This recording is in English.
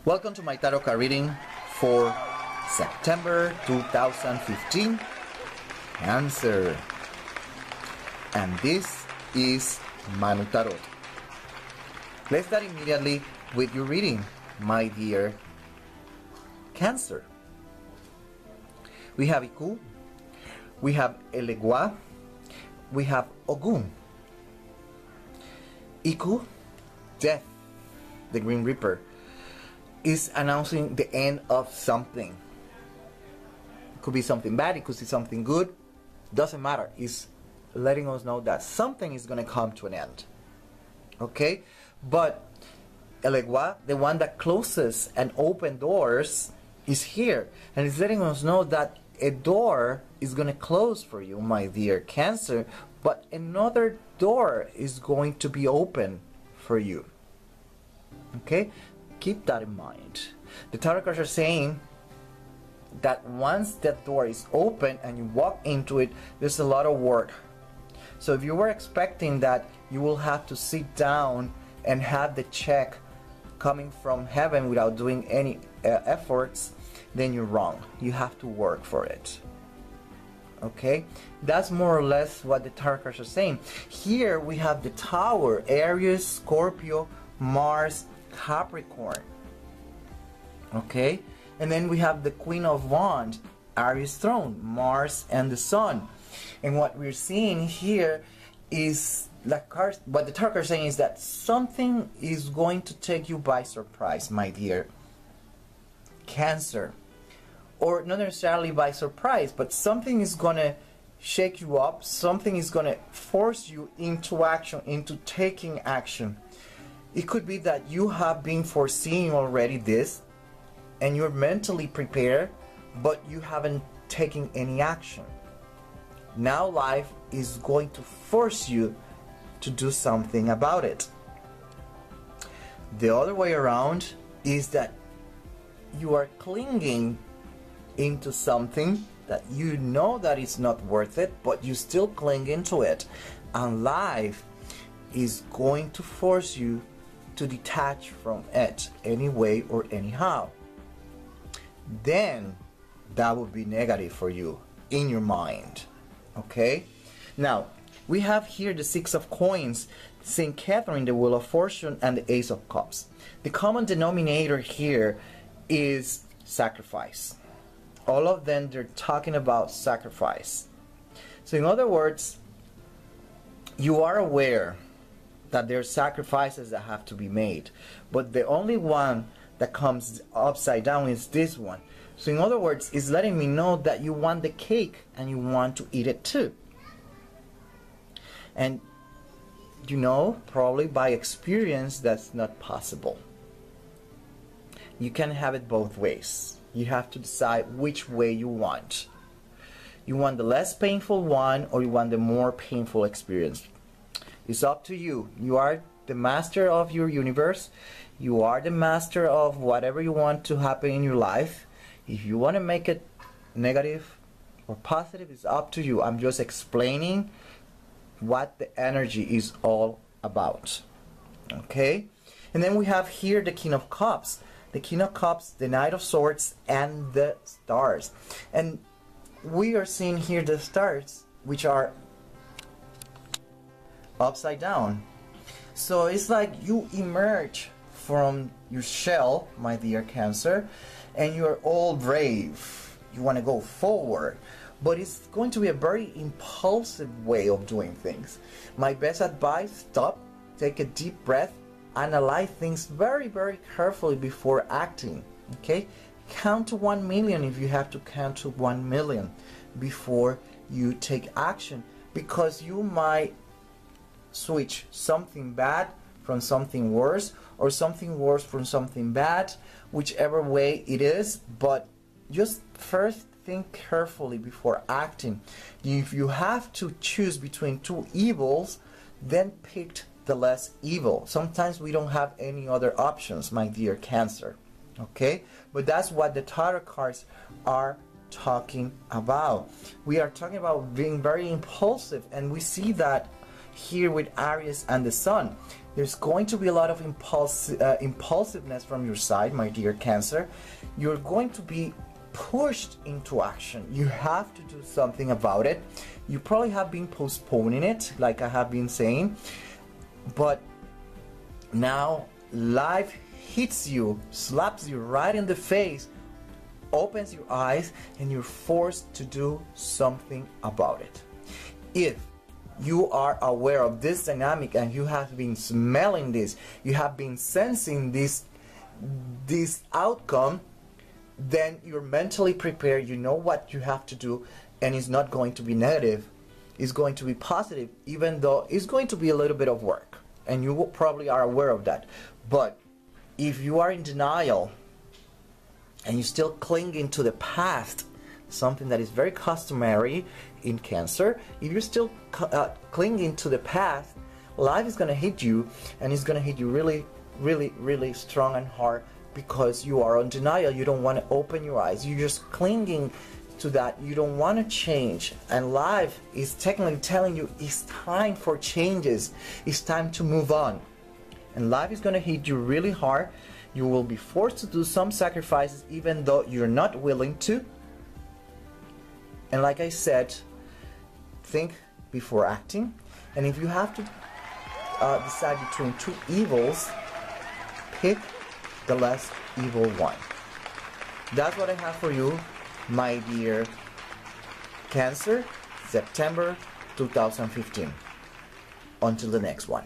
Welcome to my tarot card reading for September 2015, Cancer. And this is Manu Tarot. Let's start immediately with your reading, my dear Cancer. We have Iku, we have Elegua, we have Ogun. Iku, death, the Green Reaper, is announcing the end of something. It could be something bad, it could be something good, doesn't matter. It's letting us know that something is going to come to an end. Okay? But Elegua, the one that closes and opens doors, is here. And it's letting us know that a door is going to close for you, my dear Cancer, but another door is going to be open for you. Okay? Keep that in mind. The tarot cards are saying that once that door is open and you walk into it, there's a lot of work. So if you were expecting that you will have to sit down and have the check coming from heaven without doing any efforts, then you're wrong. You have to work for it. Okay? That's more or less what the tarot cards are saying. Here we have the Tower, Aries, Scorpio, Mars, Capricorn. Okay? And then we have the Queen of Wands, Aries throne, Mars and the Sun. And what we're seeing here is what the tarot is saying is that something is going to take you by surprise, my dear Cancer. Or not necessarily by surprise, but something is going to shake you up, something is going to force you into action, into taking action. It could be that you have been foreseeing already this, and you're mentally prepared, but you haven't taken any action. Now life is going to force you to do something about it. The other way around is that you are clinging into something that you know that it's not worth it, but you still cling into it, and life is going to force you to detach from it any way or anyhow. Then that would be negative for you in your mind. Okay? Now we have here the Six of Coins, St. Catherine, the Wheel of Fortune, and the Ace of Cups. The common denominator here is sacrifice. All of them, they're talking about sacrifice. So in other words, you are aware that there are sacrifices that have to be made, but the only one that comes upside down is this one. So in other words, it's letting me know that you want the cake and you want to eat it too. And you know, probably by experience, that's not possible. You can have it both ways. You have to decide which way you want. You want the less painful one, or you want the more painful experience. It's up to you. You are the master of your universe. You are the master of whatever you want to happen in your life. If you want to make it negative or positive, it's up to you. I'm just explaining what the energy is all about. Okay? And then we have here the King of Cups. The King of Cups, the Knight of Swords, and the Stars. And we are seeing here the stars, which are upside down. So it's like you emerge from your shell, my dear Cancer, and you're all brave. You want to go forward. But it's going to be a very impulsive way of doing things. My best advice, stop, take a deep breath, analyze things very, very carefully before acting. Okay? Count to 1 million if you have to count to 1 million before you take action, because you might switch something bad from something worse, or something worse from something bad, whichever way it is. But just first think carefully before acting. If you have to choose between two evils, then pick the less evil. Sometimes we don't have any other options, my dear Cancer. Okay? But that's what the tarot cards are talking about. We are talking about being very impulsive, and we see that here with Aries and the Sun. There's going to be a lot of impulsiveness from your side, my dear Cancer. You're going to be pushed into action. You have to do something about it. You probably have been postponing it, like I have been saying, but now life hits you, slaps you right in the face, opens your eyes, and you're forced to do something about it. If you are aware of this dynamic and you have been smelling this, you have been sensing this outcome, then you're mentally prepared, you know what you have to do, and it's not going to be negative, it's going to be positive, even though it's going to be a little bit of work, and you probably are aware of that. But if you are in denial and you're still clinging to the past, something that is very customary in Cancer, if you're still clinging to the past, life is going to hit you, and it's going to hit you really, really, really strong and hard, because you are in denial. You don't want to open your eyes. You're just clinging to that. You don't want to change, and life is technically telling you it's time for changes. It's time to move on, and life is going to hit you really hard. You will be forced to do some sacrifices even though you're not willing to. And like I said, think before acting. And if you have to decide between two evils, pick the less evil one. That's what I have for you, my dear Cancer, September 2015. Until the next one.